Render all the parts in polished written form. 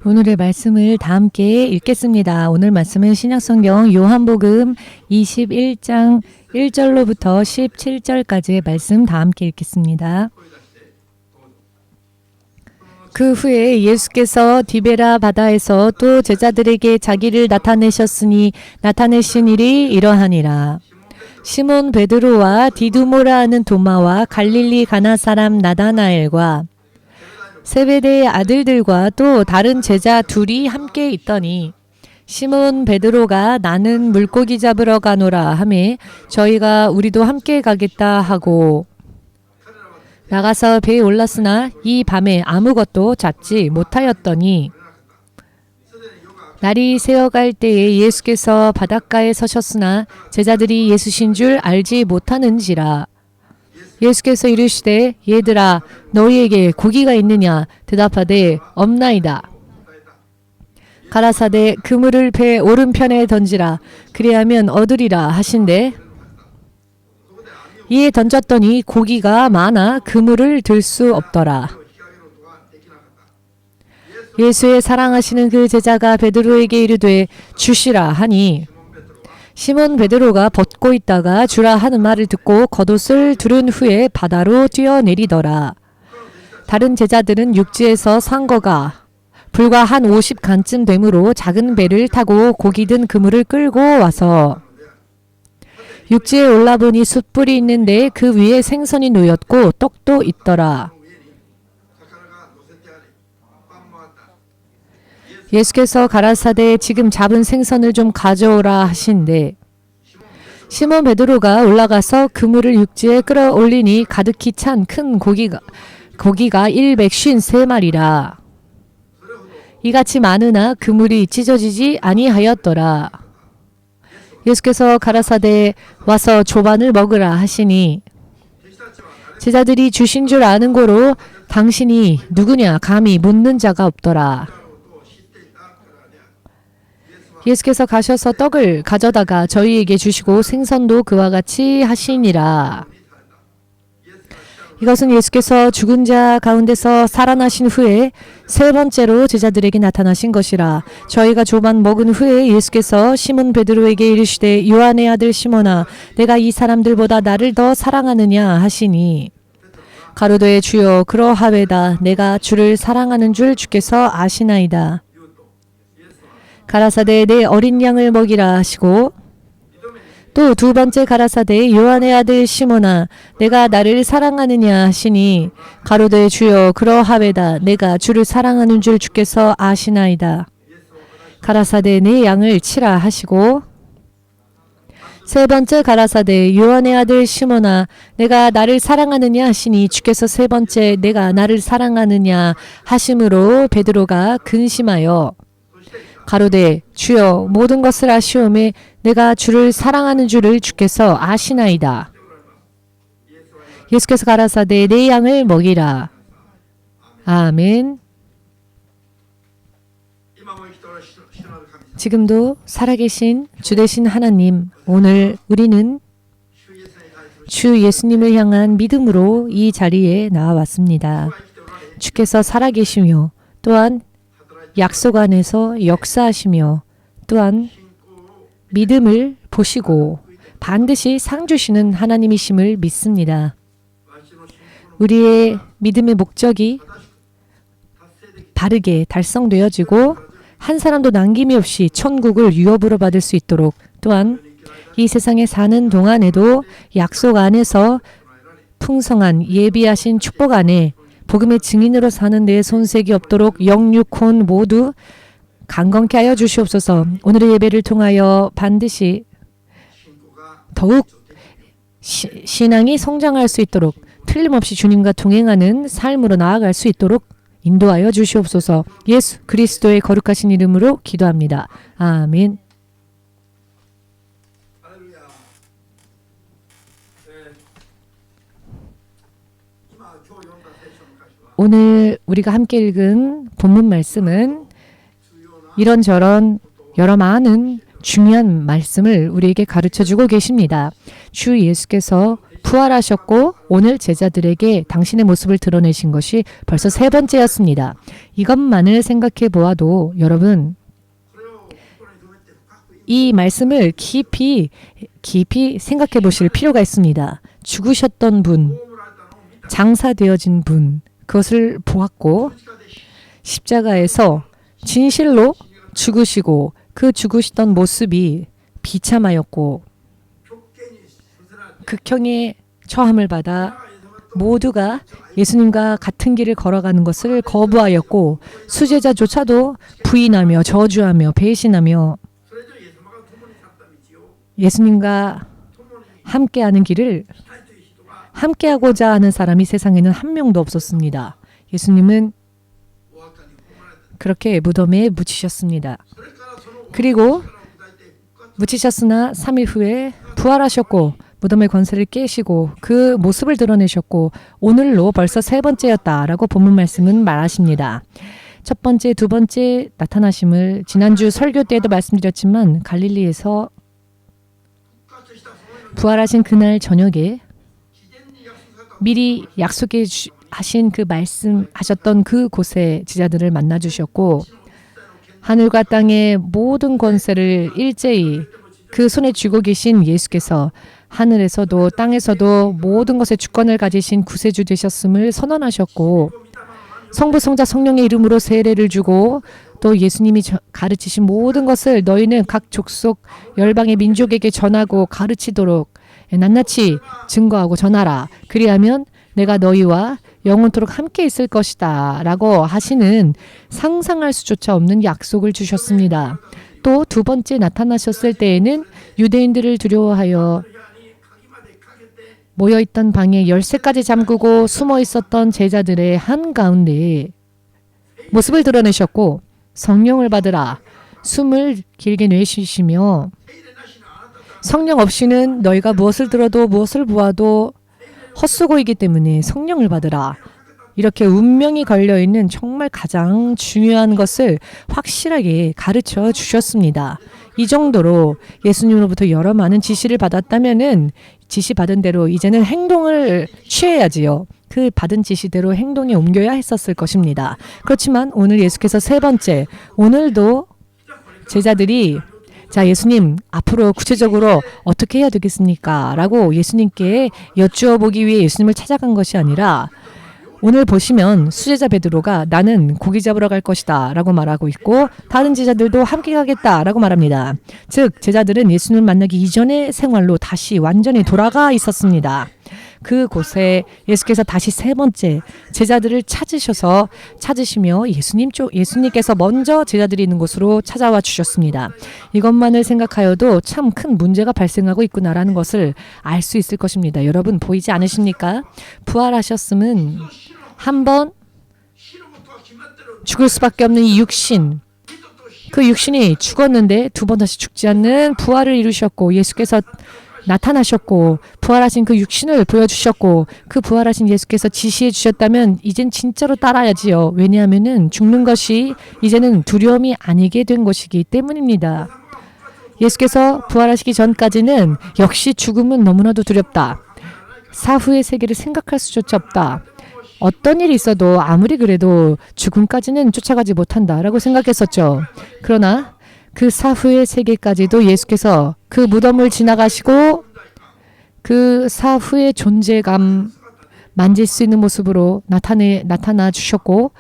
오늘의 말씀을 다 함께 읽겠습니다. 오늘 말씀은 신약성경 요한복음 21장 1절로부터 17절까지의 말씀 다 함께 읽겠습니다. 그 후에 예수께서 디베라 바다에서 또 제자들에게 자기를 나타내신 일이 이러하니라. 시몬 베드로와 디두모라 하는 도마와 갈릴리 가나 사람 나다나엘과 세베대의 아들들과 또 다른 제자 둘이 함께 있더니 시몬 베드로가 나는 물고기 잡으러 가노라 하매 저희가 우리도 함께 가겠다 하고 나가서 배에 올랐으나 이 밤에 아무것도 잡지 못하였더니 날이 새어갈 때에 예수께서 바닷가에 서셨으나 제자들이 예수신 줄 알지 못하는지라. 예수께서 이르시되 얘들아 너희에게 고기가 있느냐 대답하되 없나이다. 가라사대 그물을 배 오른편에 던지라 그리하면 얻으리라 하신대 이에 던졌더니 고기가 많아 그물을 들 수 없더라. 예수의 사랑하시는 그 제자가 베드로에게 이르되 주시라 하니 시몬 베드로가 벗고 있다가 주라 하는 말을 듣고 겉옷을 두른 후에 바다로 뛰어내리더라. 다른 제자들은 육지에서 산 거가 불과 한 50간쯤 되므로 작은 배를 타고 고기 든 그물을 끌고 와서 육지에 올라보니 숯불이 있는데 그 위에 생선이 놓였고 떡도 있더라. 예수께서 가라사대 지금 잡은 생선을 좀 가져오라 하신대 시몬 베드로가 올라가서 그물을 육지에 끌어올리니 가득히 찬 큰 고기가 153마리라. 이같이 많으나 그물이 찢어지지 아니하였더라. 예수께서 가라사대 와서 조반을 먹으라 하시니 제자들이 주신 줄 아는 고로 당신이 누구냐 감히 묻는 자가 없더라. 예수께서 가셔서 떡을 가져다가 저희에게 주시고 생선도 그와 같이 하시니라. 이것은 예수께서 죽은 자 가운데서 살아나신 후에 세 번째로 제자들에게 나타나신 것이라. 저희가 조반 먹은 후에 예수께서 시몬 베드로에게 이르시되 요한의 아들 시몬아 내가 이 사람들보다 나를 더 사랑하느냐 하시니 가로되 주여 그러하외다 내가 주를 사랑하는 줄 주께서 아시나이다. 가라사대 내 어린 양을 먹이라 하시고 또 두 번째 가라사대 요한의 아들 시몬아 내가 나를 사랑하느냐 하시니 가로되 주여 그러하외다 내가 주를 사랑하는 줄 주께서 아시나이다. 가라사대 내 양을 치라 하시고 세 번째 가라사대 요한의 아들 시몬아 내가 나를 사랑하느냐 하시니 주께서 세 번째 내가 나를 사랑하느냐 하심으로 베드로가 근심하여 가로되 주여 모든 것을 아시오매 내가 주를 사랑하는 줄을 주께서 아시나이다. 예수께서 가라사대 내 양을 먹이라. 아멘. 지금도 살아계신 주되신 하나님, 오늘 우리는 주 예수님을 향한 믿음으로 이 자리에 나와왔습니다. 주께서 살아계시며 또한 약속 안에서 역사하시며 또한 믿음을 보시고 반드시 상 주시는 하나님이심을 믿습니다. 우리의 믿음의 목적이 바르게 달성되어지고 한 사람도 남김이 없이 천국을 유업으로 받을 수 있도록 또한 이 세상에 사는 동안에도 약속 안에서 풍성한 예비하신 축복 안에 복음의 증인으로 사는 데 손색이 없도록 영육혼 모두 강건케 하여 주시옵소서. 오늘의 예배를 통하여 반드시 더욱 신앙이 성장할 수 있도록 틀림없이 주님과 동행하는 삶으로 나아갈 수 있도록 인도하여 주시옵소서. 예수 그리스도의 거룩하신 이름으로 기도합니다. 아멘. 오늘 우리가 함께 읽은 본문 말씀은 이런저런 여러 많은 중요한 말씀을 우리에게 가르쳐주고 계십니다. 주 예수께서 부활하셨고 오늘 제자들에게 당신의 모습을 드러내신 것이 벌써 세 번째였습니다. 이것만을 생각해 보아도 여러분 이 말씀을 깊이 생각해 보실 필요가 있습니다. 죽으셨던 분, 장사되어진 분, 그것을 보았고 십자가에서 진실로 죽으시고 그 죽으시던 모습이 비참하였고 극형의 처함을 받아 모두가 예수님과 같은 길을 걸어가는 것을 거부하였고 수제자조차도 부인하며 저주하며 배신하며 예수님과 함께하는 길을 함께하고자 하는 사람이 세상에는 한 명도 없었습니다. 예수님은 그렇게 무덤에 묻히셨습니다. 그리고 묻히셨으나 3일 후에 부활하셨고 무덤의 권세를 깨시고 그 모습을 드러내셨고 오늘로 벌써 세 번째였다라고 본문 말씀은 말하십니다. 첫 번째, 두 번째 나타나심을 지난주 설교 때에도 말씀드렸지만 갈릴리에서 부활하신 그날 저녁에 미리 약속해 하신 그 말씀하셨던 그 곳에 제자들을 만나 주셨고 하늘과 땅의 모든 권세를 일제히 그 손에 쥐고 계신 예수께서 하늘에서도 땅에서도 모든 것의 주권을 가지신 구세주 되셨음을 선언하셨고 성부 성자 성령의 이름으로 세례를 주고 또 예수님이 가르치신 모든 것을 너희는 각 족속 열방의 민족에게 전하고 가르치도록 낱낱이 증거하고 전하라. 그리하면 내가 너희와 영원토록 함께 있을 것이다 라고 하시는 상상할 수조차 없는 약속을 주셨습니다. 또 두 번째 나타나셨을 때에는 유대인들을 두려워하여 모여있던 방에 열쇠까지 잠그고 숨어 있었던 제자들의 한가운데 모습을 드러내셨고 성령을 받으라 숨을 길게 내쉬시며 성령 없이는 너희가 무엇을 들어도 무엇을 보아도 헛수고이기 때문에 성령을 받으라. 이렇게 운명이 걸려있는 정말 가장 중요한 것을 확실하게 가르쳐 주셨습니다. 이 정도로 예수님으로부터 여러 많은 지시를 받았다면은 지시받은 대로 이제는 행동을 취해야지요. 그 받은 지시대로 행동에 옮겨야 했었을 것입니다. 그렇지만 오늘 예수께서 세 번째, 오늘도 제자들이 자, 예수님, 앞으로 구체적으로 어떻게 해야 되겠습니까? 라고 예수님께 여쭈어 보기 위해 예수님을 찾아간 것이 아니라 오늘 보시면 수제자 베드로가 나는 고기 잡으러 갈 것이다 라고 말하고 있고 다른 제자들도 함께 가겠다 라고 말합니다. 즉 제자들은 예수님을 만나기 이전의 생활로 다시 완전히 돌아가 있었습니다. 그곳에 예수께서 다시 세 번째 제자들을 찾으시며 예수님께서 먼저 제자들이 있는 곳으로 찾아와 주셨습니다. 이것만을 생각하여도 참 큰 문제가 발생하고 있구나라는 것을 알 수 있을 것입니다. 여러분 보이지 않으십니까? 부활하셨음은 한번 죽을 수밖에 없는 이 육신, 그 육신이 죽었는데 두 번 다시 죽지 않는 부활을 이루셨고 예수께서 나타나셨고 부활하신 그 육신을 보여주셨고 그 부활하신 예수께서 지시해 주셨다면 이젠 진짜로 따라야지요. 왜냐하면 죽는 것이 이제는 두려움이 아니게 된 것이기 때문입니다. 예수께서 부활하시기 전까지는 역시 죽음은 너무나도 두렵다. 사후의 세계를 생각할 수조차 없다. 어떤 일이 있어도 아무리 그래도 죽음까지는 쫓아가지 못한다라고 생각했었죠. 그러나 그 사후의 세계까지도 예수께서 그 무덤을 지나가시고 그 사후의 존재감 만질 수 있는 모습으로 나타나 주셨고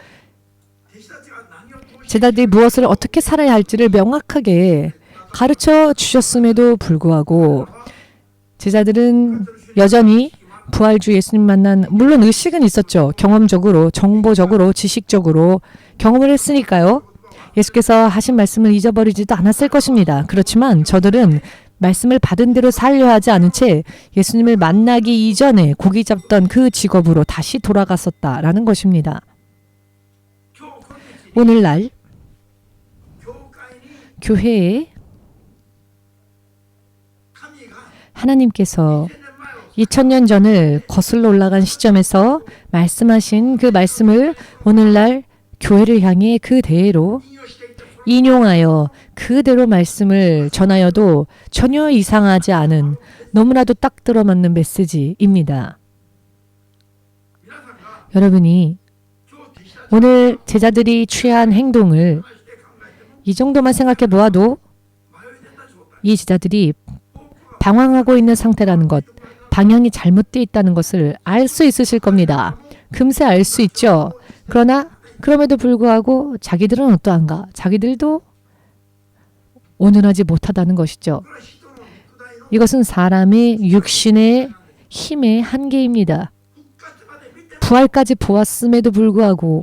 제자들이 무엇을 어떻게 살아야 할지를 명확하게 가르쳐 주셨음에도 불구하고 제자들은 여전히 부활주 예수님 물론 의식은 있었죠. 경험적으로, 정보적으로, 지식적으로 경험을 했으니까요. 예수께서 하신 말씀을 잊어버리지도 않았을 것입니다. 그렇지만 저들은 말씀을 받은 대로 살려 하지 않은 채 예수님을 만나기 이전에 고기 잡던 그 직업으로 다시 돌아갔었다라는 것입니다. 오늘날 교회에 하나님께서 2000년 전을 거슬러 올라간 시점에서 말씀하신 그 말씀을 오늘날 교회를 향해 그대로 인용하여 그대로 말씀을 전하여도 전혀 이상하지 않은 너무나도 딱 들어맞는 메시지입니다. 여러분이 오늘 제자들이 취한 행동을 이 정도만 생각해 보아도 이 제자들이 방황하고 있는 상태라는 것, 방향이 잘못되어 있다는 것을 알 수 있으실 겁니다. 금세 알 수 있죠. 그러나 그럼에도 불구하고 자기들은 어떠한가? 자기들도 온전하지 못하다는 것이죠. 이것은 사람의 육신의 힘의 한계입니다. 부활까지 보았음에도 불구하고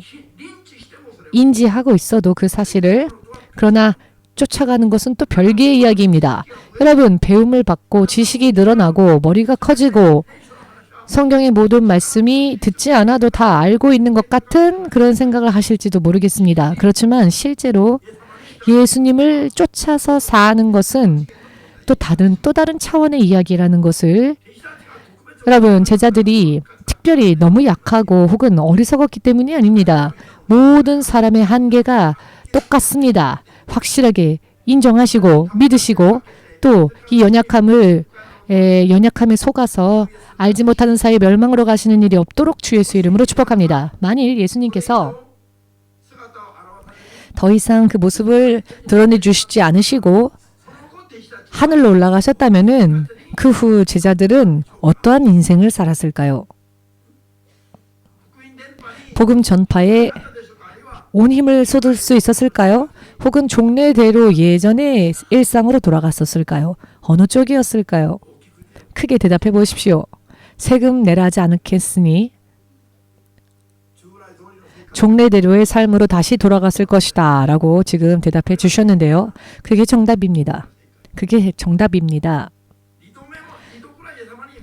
인지하고 있어도 그 사실을, 그러나 쫓아가는 것은 또 별개의 이야기입니다. 여러분, 배움을 받고 지식이 늘어나고 머리가 커지고 성경의 모든 말씀이 듣지 않아도 다 알고 있는 것 같은 그런 생각을 하실지도 모르겠습니다. 그렇지만 실제로 예수님을 쫓아서 사는 것은 또 다른 차원의 이야기라는 것을, 여러분, 제자들이 특별히 너무 약하고 혹은 어리석었기 때문이 아닙니다. 모든 사람의 한계가 똑같습니다. 확실하게 인정하시고 믿으시고 또 이 연약함에 속아서 알지 못하는 사이에 멸망으로 가시는 일이 없도록 주 예수 이름으로 축복합니다. 만일 예수님께서 더 이상 그 모습을 드러내 주시지 않으시고 하늘로 올라가셨다면은 그 후 제자들은 어떠한 인생을 살았을까요? 복음 전파에 온 힘을 쏟을 수 있었을까요? 혹은 종래대로 예전의 일상으로 돌아갔었을까요? 어느 쪽이었을까요? 크게 대답해 보십시오. 세금 내라 하지 않겠으니 종래대로의 삶으로 다시 돌아갔을 것이다 라고 지금 대답해 주셨는데요. 그게 정답입니다. 그게 정답입니다.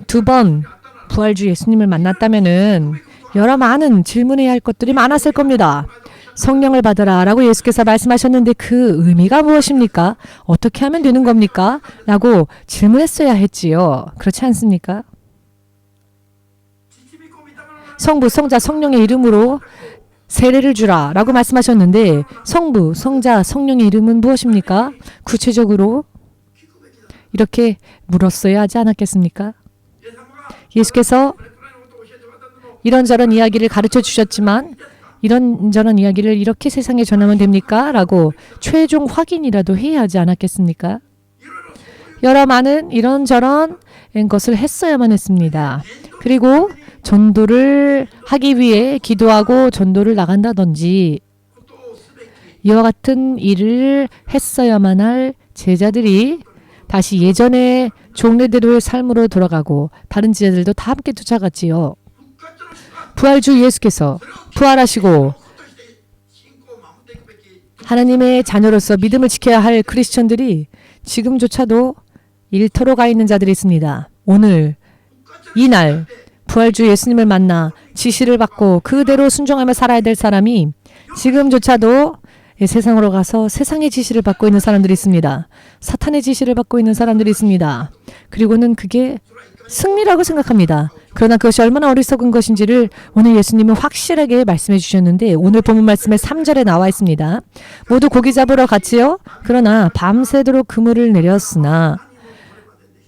두 번 부활주 예수님을 만났다면은 여러 많은 질문해야 할 것들이 많았을 겁니다. 성령을 받으라 라고 예수께서 말씀하셨는데 그 의미가 무엇입니까? 어떻게 하면 되는 겁니까? 라고 질문했어야 했지요. 그렇지 않습니까? 성부, 성자, 성령의 이름으로 세례를 주라 라고 말씀하셨는데 성부, 성자, 성령의 이름은 무엇입니까? 구체적으로 이렇게 물었어야 하지 않았겠습니까? 예수께서 이런저런 이야기를 가르쳐 주셨지만 이런저런 이야기를 이렇게 세상에 전하면 됩니까? 라고 최종 확인이라도 해야 하지 않았겠습니까? 여러 많은 이런저런 것을 했어야만 했습니다. 그리고 전도를 하기 위해 기도하고 전도를 나간다든지 이와 같은 일을 했어야만 할 제자들이 다시 예전의 종래대로의 삶으로 돌아가고 다른 제자들도 다 함께 쫓아갔지요. 부활주 예수께서 부활하시고 하나님의 자녀로서 믿음을 지켜야 할 크리스천들이 지금조차도 일터로 가 있는 자들이 있습니다. 오늘 이날 부활주 예수님을 만나 지시를 받고 그대로 순종하며 살아야 될 사람이 지금조차도 세상으로 가서 세상의 지시를 받고 있는 사람들이 있습니다. 사탄의 지시를 받고 있는 사람들이 있습니다. 그리고는 그게 승리라고 생각합니다. 그러나 그것이 얼마나 어리석은 것인지를 오늘 예수님은 확실하게 말씀해 주셨는데 오늘 본문 말씀의 3절에 나와 있습니다. 모두 고기 잡으러 갔지요. 그러나 밤새도록 그물을 내렸으나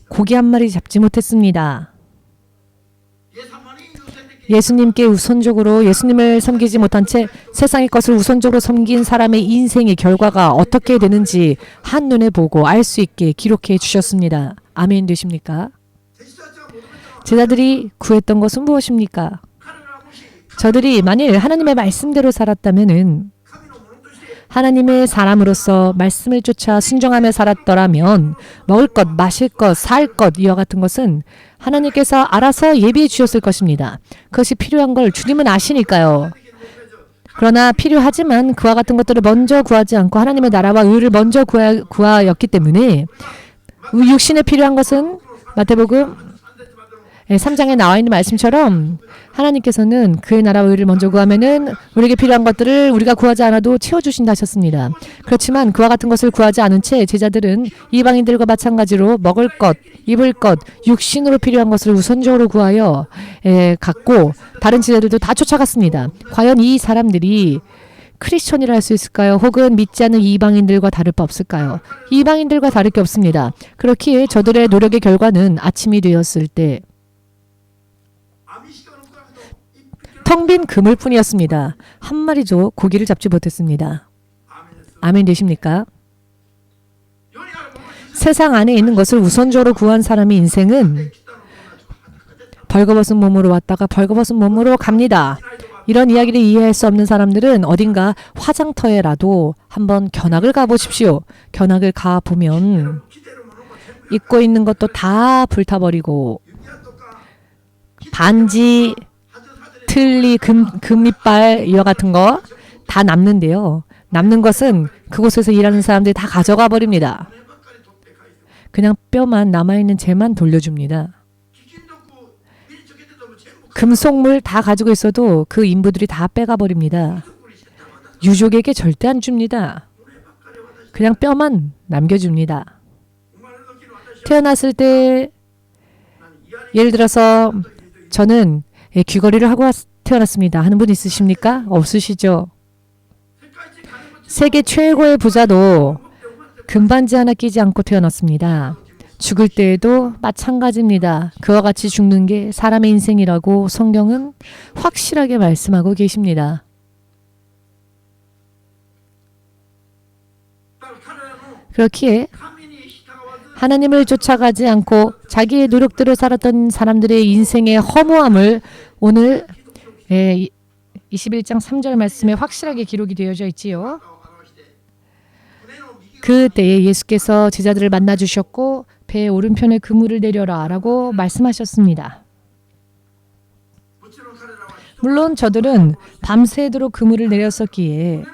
고기 한 마리 잡지 못했습니다. 예수님께 우선적으로 예수님을 섬기지 못한 채 세상의 것을 우선적으로 섬긴 사람의 인생의 결과가 어떻게 되는지 한눈에 보고 알 수 있게 기록해 주셨습니다. 아멘 되십니까? 제자들이 구했던 것은 무엇입니까? 저들이 만일 하나님의 말씀대로 살았다면은 하나님의 사람으로서 말씀을 쫓아 순종하며 살았더라면 먹을 것, 마실 것, 살 것 이와 같은 것은 하나님께서 알아서 예비해 주셨을 것입니다. 그것이 필요한 걸 주님은 아시니까요. 그러나 필요하지만 그와 같은 것들을 먼저 구하지 않고 하나님의 나라와 의를 먼저 구하였기 때문에 육신에 필요한 것은 마태복음 3장에 나와 있는 말씀처럼 하나님께서는 그의 나라와 의를 먼저 구하면은 우리에게 필요한 것들을 우리가 구하지 않아도 채워주신다 하셨습니다. 그렇지만 그와 같은 것을 구하지 않은 채 제자들은 이방인들과 마찬가지로 먹을 것, 입을 것, 육신으로 필요한 것을 우선적으로 구하여 갖고 다른 제자들도 다 쫓아갔습니다. 과연 이 사람들이 크리스천이라 할 수 있을까요? 혹은 믿지 않는 이방인들과 다를 바 없을까요? 이방인들과 다를 게 없습니다. 그렇기에 저들의 노력의 결과는 아침이 되었을 때 텅 빈 그물뿐이었습니다. 한 마리도 고기를 잡지 못했습니다. 아멘 되십니까? 세상 안에 있는 것을 우선적으로 구한 사람의 인생은 벌거벗은 몸으로 왔다가 벌거벗은 몸으로 갑니다. 이런 이야기를 이해할 수 없는 사람들은 어딘가 화장터에라도 한번 견학을 가보십시오. 견학을 가보면 입고 있는 것도 다 불타버리고 반지, 틀니, 금이빨 이와 같은 거 다 남는데요. 남는 것은 그곳에서 일하는 사람들이 다 가져가 버립니다. 그냥 뼈만 남아있는 재만 돌려줍니다. 금속물 다 가지고 있어도 그 인부들이 다 빼가 버립니다. 유족에게 절대 안 줍니다. 그냥 뼈만 남겨줍니다. 태어났을 때 예를 들어서 저는 귀걸이를 하고 태어났습니다 하는 분 있으십니까? 없으시죠? 세계 최고의 부자도 금반지 하나 끼지 않고 태어났습니다. 죽을 때에도 마찬가지입니다. 그와 같이 죽는 게 사람의 인생이라고 성경은 확실하게 말씀하고 계십니다. 그렇기에 하나님을 쫓아가지 않고 자기의 노력대로 살았던 사람들의 인생의 허무함을 오늘 21장 3절 말씀에 확실하게 기록이 되어져 있지요. 그때에 예수께서 제자들을 만나 주셨고 배의 오른편에 그물을 내려라 라고 말씀하셨습니다. 물론 저들은 밤새도록 그물을 내렸었기에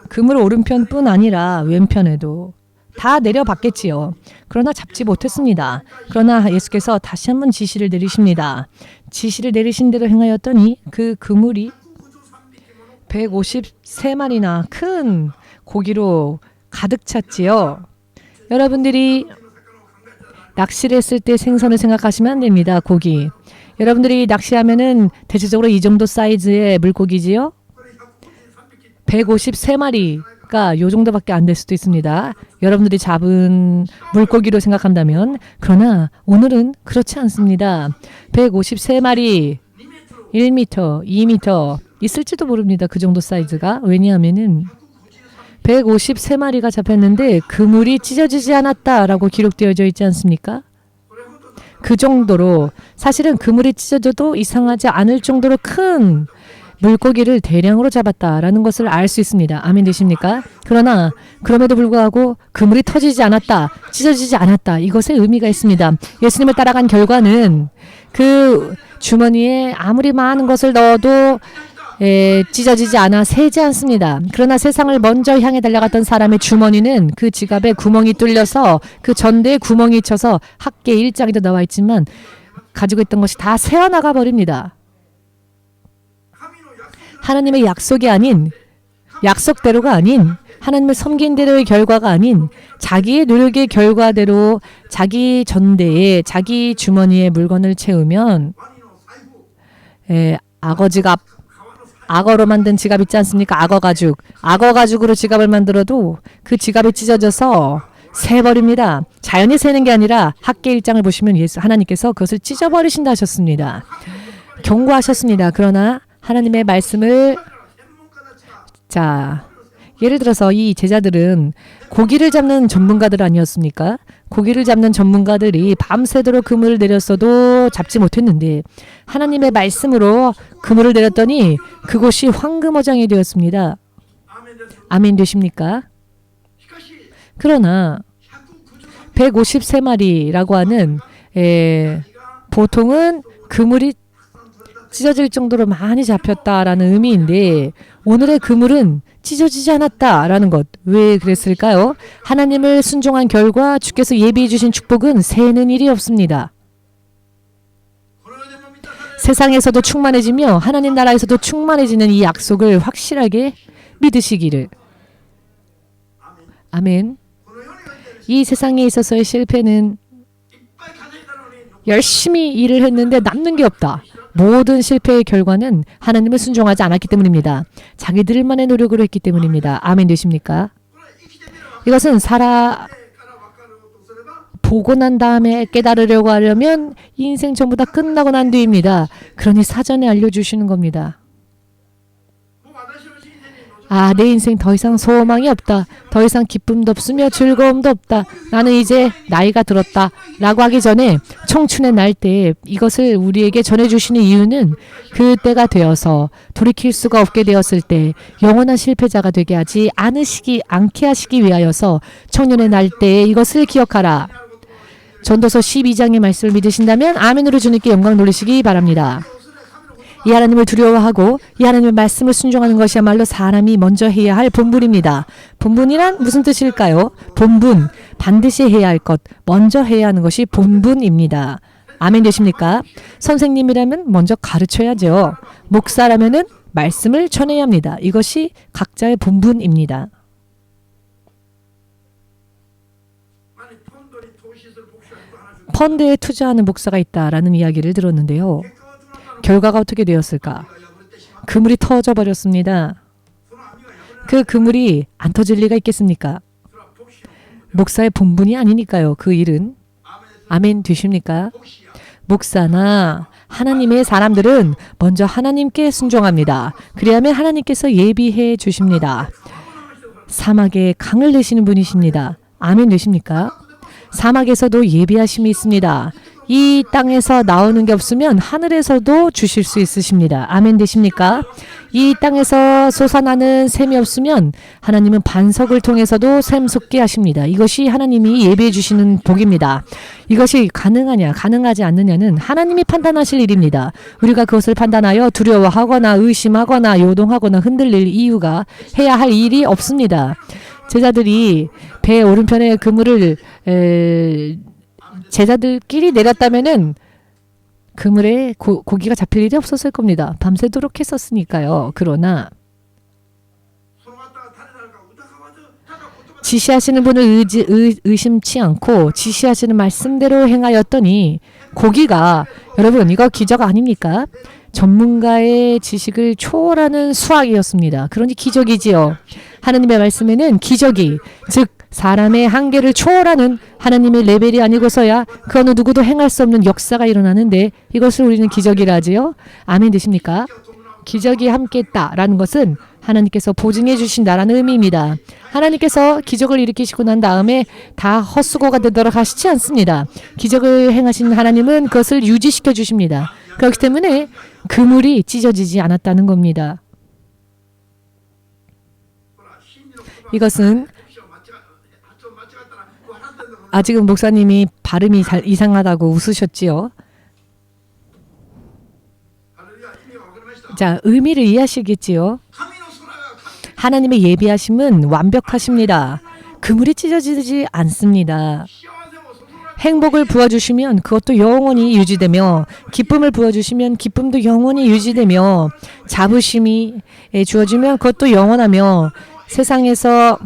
그물 오른편뿐 아니라 왼편에도 다 내려봤겠지요. 그러나 잡지 못했습니다. 그러나 예수께서 다시 한번 지시를 내리십니다. 지시를 내리신 대로 행하였더니 그 그물이 153마리나 큰 고기로 가득 찼지요. 여러분들이 낚시를 했을 때 생선을 생각하시면 안 됩니다. 고기. 여러분들이 낚시하면은 대체적으로 이 정도 사이즈의 물고기지요. 153마리가 요 정도밖에 안 될 수도 있습니다. 여러분들이 잡은 물고기로 생각한다면. 그러나 오늘은 그렇지 않습니다. 153마리, 1m, 2m 있을지도 모릅니다. 그 정도 사이즈가. 왜냐하면은 153마리가 잡혔는데 그물이 찢어지지 않았다라고 기록되어져 있지 않습니까? 그 정도로 사실은 그물이 찢어져도 이상하지 않을 정도로 큰 물고기를 대량으로 잡았다라는 것을 알 수 있습니다. 아멘 되십니까? 그러나 그럼에도 불구하고 그물이 터지지 않았다, 찢어지지 않았다. 이것에 의미가 있습니다. 예수님을 따라간 결과는 그 주머니에 아무리 많은 것을 넣어도 찢어지지 않아 새지 않습니다. 그러나 세상을 먼저 향해 달려갔던 사람의 주머니는 그 지갑에 구멍이 뚫려서 그 전대에 구멍이 쳐서 학계 일장에도 나와 있지만 가지고 있던 것이 다 새어나가 버립니다. 하나님의 약속이 아닌, 약속대로가 아닌, 하나님을 섬긴 대로의 결과가 아닌 자기의 노력의 결과대로 자기 전대에 자기 주머니에 물건을 채우면 악어 지갑, 악어로 만든 지갑 있지 않습니까? 악어 가죽. 악어 가죽으로 지갑을 만들어도 그 지갑이 찢어져서 새버립니다. 자연이 새는 게 아니라 학계 일장을 보시면 하나님께서 그것을 찢어버리신다 하셨습니다. 경고하셨습니다. 그러나 하나님의 말씀을 예를 들어서 이 제자들은 고기를 잡는 전문가들 아니었습니까? 고기를 잡는 전문가들이 밤새도록 그물을 내렸어도 잡지 못했는데 하나님의 말씀으로 그물을 내렸더니 그곳이 황금어장이 되었습니다. 아멘 되십니까? 그러나 153마리라고 하는 보통은 그물이 찢어질 정도로 많이 잡혔다라는 의미인데 오늘의 그물은 찢어지지 않았다라는 것. 왜 그랬을까요? 하나님을 순종한 결과 주께서 예비해 주신 축복은 새는 일이 없습니다. 세상에서도 충만해지며 하나님 나라에서도 충만해지는 이 약속을 확실하게 믿으시기를. 아멘. 이 세상에 있어서의 실패는 열심히 일을 했는데 남는 게 없다. 모든 실패의 결과는 하나님을 순종하지 않았기 때문입니다. 자기들만의 노력으로 했기 때문입니다. 아멘 되십니까? 이것은 보고 난 다음에 깨달으려고 하려면 인생 전부 다 끝나고 난 뒤입니다. 그러니 사전에 알려주시는 겁니다. 내 인생 더 이상 소망이 없다. 더 이상 기쁨도 없으며 즐거움도 없다. 나는 이제 나이가 들었다. 라고 하기 전에 청춘의 날 때에 이것을 우리에게 전해주시는 이유는 그때가 되어서 돌이킬 수가 없게 되었을 때 영원한 실패자가 되게 하지 않게 하시기 위하여서 청년의 날 때에 이것을 기억하라. 전도서 12장의 말씀을 믿으신다면 아멘으로 주님께 영광 돌리시기 바랍니다. 이 하나님을 두려워하고 이 하나님의 말씀을 순종하는 것이야말로 사람이 먼저 해야 할 본분입니다. 본분이란 무슨 뜻일까요? 본분, 반드시 해야 할 것, 먼저 해야 하는 것이 본분입니다. 아멘 되십니까? 선생님이라면 먼저 가르쳐야죠. 목사라면은 말씀을 전해야 합니다. 이것이 각자의 본분입니다. 펀드에 투자하는 목사가 있다라는 이야기를 들었는데요. 결과가 어떻게 되었을까? 그물이 터져버렸습니다. 그 그물이 안 터질 리가 있겠습니까? 목사의 본분이 아니니까요. 그 일은. 아멘 되십니까? 목사나 하나님의 사람들은 먼저 하나님께 순종합니다. 그리하면 하나님께서 예비해 주십니다. 사막에 강을 내시는 분이십니다. 아멘 되십니까? 사막에서도 예비하심이 있습니다. 이 땅에서 나오는 게 없으면 하늘에서도 주실 수 있으십니다. 아멘 되십니까? 이 땅에서 솟아나는 샘이 없으면 하나님은 반석을 통해서도 샘솟게 하십니다. 이것이 하나님이 예비해 주시는 복입니다. 이것이 가능하냐 가능하지 않느냐는 하나님이 판단하실 일입니다. 우리가 그것을 판단하여 두려워하거나 의심하거나 요동하거나 흔들릴 이유가 해야 할 일이 없습니다. 제자들이 배 오른편에 그물을 제자들끼리 내렸다면은 그물에 고기가 잡힐 일이 없었을 겁니다. 밤새도록 했었으니까요. 그러나 지시하시는 분을 의심치 않고 지시하시는 말씀대로 행하였더니 고기가 여러분 이거 기적 아닙니까? 전문가의 지식을 초월하는 수학이었습니다. 그러니 기적이지요. 하나님의 말씀에는 기적이 즉 사람의 한계를 초월하는 하나님의 레벨이 아니고서야 그 어느 누구도 행할 수 없는 역사가 일어나는데 이것을 우리는 기적이라 하지요. 아멘 되십니까? 기적이 함께했다라는 것은 하나님께서 보증해 주신다라는 의미입니다. 하나님께서 기적을 일으키시고 난 다음에 다 헛수고가 되도록 하시지 않습니다. 기적을 행하신 하나님은 그것을 유지시켜 주십니다. 그렇기 때문에 그물이 찢어지지 않았다는 겁니다. 이것은 아직은 목사님이 발음이 이상하다고 웃으셨지요. 자, 의미를 이해하시겠지요. 하나님의 예비하심은 완벽하십니다. 그물이 찢어지지 않습니다. 행복을 부어주시면 그것도 영원히 유지되며 기쁨을 부어주시면 기쁨도 영원히 유지되며 자부심이 주어지면 그것도 영원하며 세상에서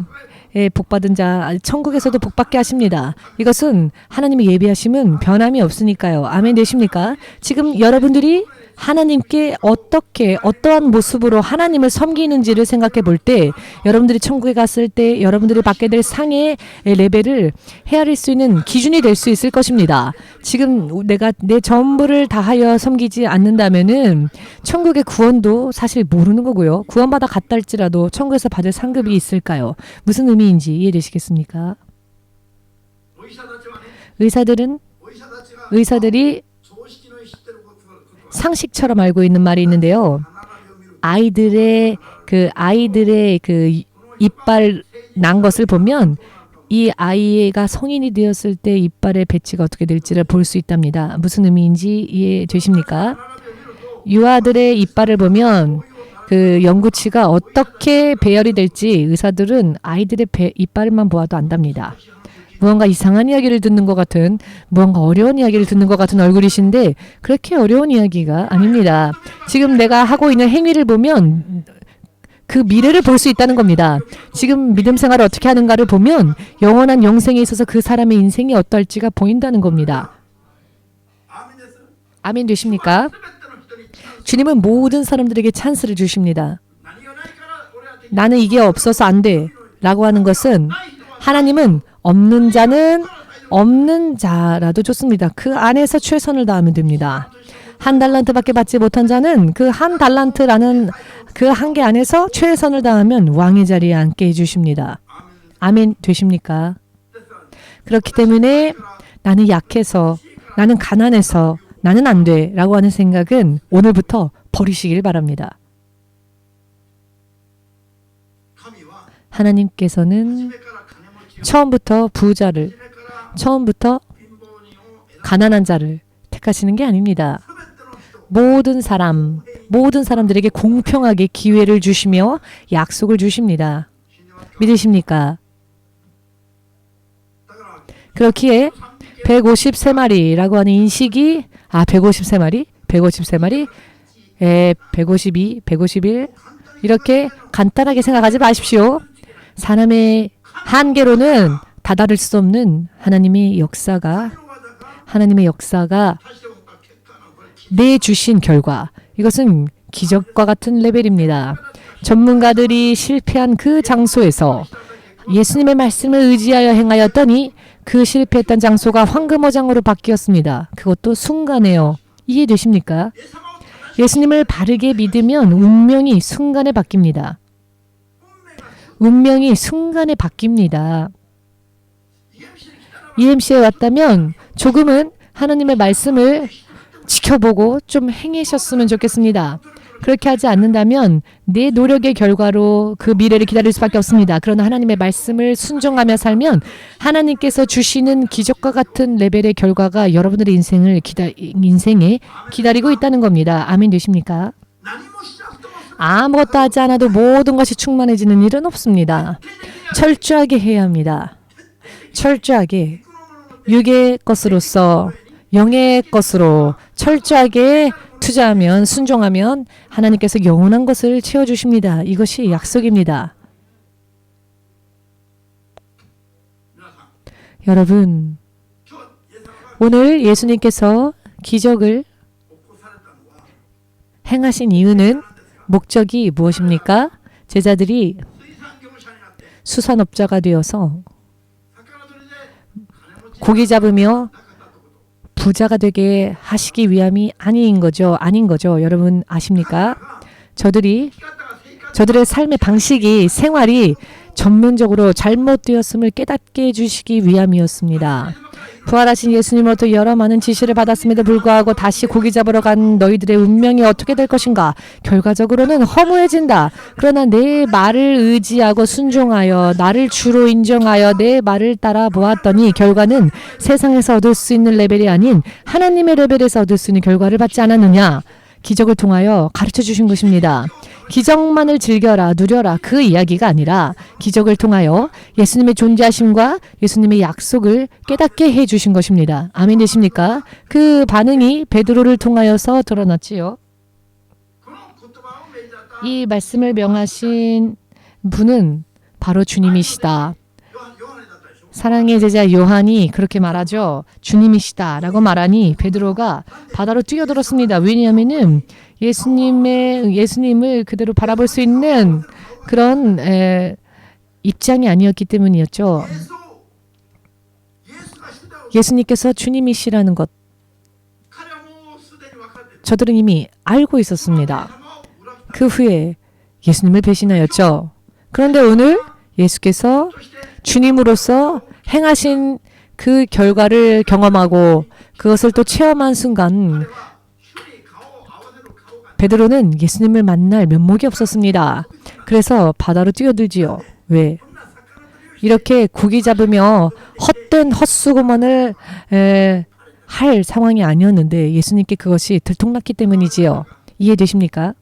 복받은 자 천국에서도 복받게 하십니다. 이것은 하나님의 예비하심은 변함이 없으니까요. 아멘 되십니까? 지금 여러분들이 하나님께 어떠한 모습으로 하나님을 섬기는지를 생각해 볼 때 여러분들이 천국에 갔을 때 여러분들이 받게 될 상의 레벨을 헤아릴 수 있는 기준이 될 수 있을 것입니다. 지금 내가 내 전부를 다하여 섬기지 않는다면은 천국의 구원도 사실 모르는 거고요. 구원받아 갔다 할지라도 천국에서 받을 상급이 있을까요? 무슨 의미인지 이해되시겠습니까? 의사들이 상식처럼 알고 있는 말이 있는데요. 아이들의 그 이빨 난 것을 보면 이 아이가 성인이 되었을 때 이빨의 배치가 어떻게 될지를 볼 수 있답니다. 무슨 의미인지 이해되십니까? 유아들의 이빨을 보면 그 연구치가 어떻게 배열이 될지 의사들은 아이들의 이빨만 보아도 안답니다. 무언가 이상한 이야기를 듣는 것 같은 무언가 어려운 이야기를 듣는 것 같은 얼굴이신데 그렇게 어려운 이야기가 아닙니다. 지금 내가 하고 있는 행위를 보면 그 미래를 볼 수 있다는 겁니다. 지금 믿음 생활을 어떻게 하는가를 보면 영원한 영생에 있어서 그 사람의 인생이 어떨지가 보인다는 겁니다. 아멘 되십니까? 주님은 모든 사람들에게 찬스를 주십니다. 나는 이게 없어서 안 돼 라고 하는 것은 하나님은 없는 자는 없는 자라도 좋습니다. 그 안에서 최선을 다하면 됩니다. 1달란트밖에 받지 못한 자는 그 1달란트라는 그 한계 안에서 최선을 다하면 왕의 자리에 앉게 해주십니다. 아멘 되십니까? 그렇기 때문에 나는 약해서, 나는 가난해서, 나는 안 돼 라고 하는 생각은 오늘부터 버리시길 바랍니다. 하나님께서는 처음부터 부자를, 처음부터 가난한 자를 택하시는 게 아닙니다. 모든 사람들에게 공평하게 기회를 주시며 약속을 주십니다. 믿으십니까? 그렇기에 153마리라고 하는 인식이 153마리, 153마리, 152, 151 이렇게 간단하게 생각하지 마십시오. 사람의 한계로는 다다를 수 없는 하나님의 역사가 내주신 결과, 이것은 기적과 같은 레벨입니다. 전문가들이 실패한 그 장소에서 예수님의 말씀을 의지하여 행하였더니 그 실패했던 장소가 황금어장으로 바뀌었습니다. 그것도 순간에요. 이해되십니까? 예수님을 바르게 믿으면 운명이 순간에 바뀝니다. 운명이 순간에 바뀝니다. EMC에 왔다면 조금은 하나님의 말씀을 지켜보고 좀 행하셨으면 좋겠습니다. 그렇게 하지 않는다면 내 노력의 결과로 그 미래를 기다릴 수밖에 없습니다. 그러나 하나님의 말씀을 순종하며 살면 하나님께서 주시는 기적과 같은 레벨의 결과가 여러분들의 인생에 기다리고 있다는 겁니다. 아멘 되십니까? 아무것도 하지 않아도 모든 것이 충만해지는 일은 없습니다. 철저하게 해야 합니다. 철저하게 육의 것으로서 영의 것으로 철저하게 투자하면, 순종하면 하나님께서 영원한 것을 채워주십니다. 이것이 약속입니다. 여러분, 오늘 예수님께서 기적을 행하신 이유는 목적이 무엇입니까? 제자들이 수산업자가 되어서 고기 잡으며 부자가 되게 하시기 위함이 아닌 거죠. 여러분 아십니까? 저들의 삶의 방식이, 생활이 전면적으로 잘못되었음을 깨닫게 해주시기 위함이었습니다. 부활하신 예수님으로부터 여러 많은 지시를 받았음에도 불구하고 다시 고기 잡으러 간 너희들의 운명이 어떻게 될 것인가? 결과적으로는 허무해진다. 그러나 내 말을 의지하고 순종하여 나를 주로 인정하여 내 말을 따라 보았더니 결과는 세상에서 얻을 수 있는 레벨이 아닌 하나님의 레벨에서 얻을 수 있는 결과를 받지 않았느냐? 기적을 통하여 가르쳐 주신 것입니다. 기적만을 즐겨라, 누려라 그 이야기가 아니라 기적을 통하여 예수님의 존재하심과 예수님의 약속을 깨닫게 해주신 것입니다. 아멘 되십니까? 그 반응이 베드로를 통하여서 드러났지요. 이 말씀을 명하신 분은 바로 주님이시다. 사랑의 제자 요한이 그렇게 말하죠. 주님이시다 라고 말하니 베드로가 바다로 뛰어들었습니다. 왜냐하면 예수님을 그대로 바라볼 수 있는 그런 입장이 아니었기 때문이었죠. 예수님께서 주님이시라는 것, 저들은 이미 알고 있었습니다. 그 후에 예수님을 배신하였죠. 그런데 오늘 예수께서 주님으로서 행하신 그 결과를 경험하고 그것을 또 체험한 순간 베드로는 예수님을 만날 면목이 없었습니다. 그래서 바다로 뛰어들지요. 왜? 이렇게 고기 잡으며 헛된 헛수고만을 할 상황이 아니었는데 예수님께 그것이 들통났기 때문이지요. 이해되십니까?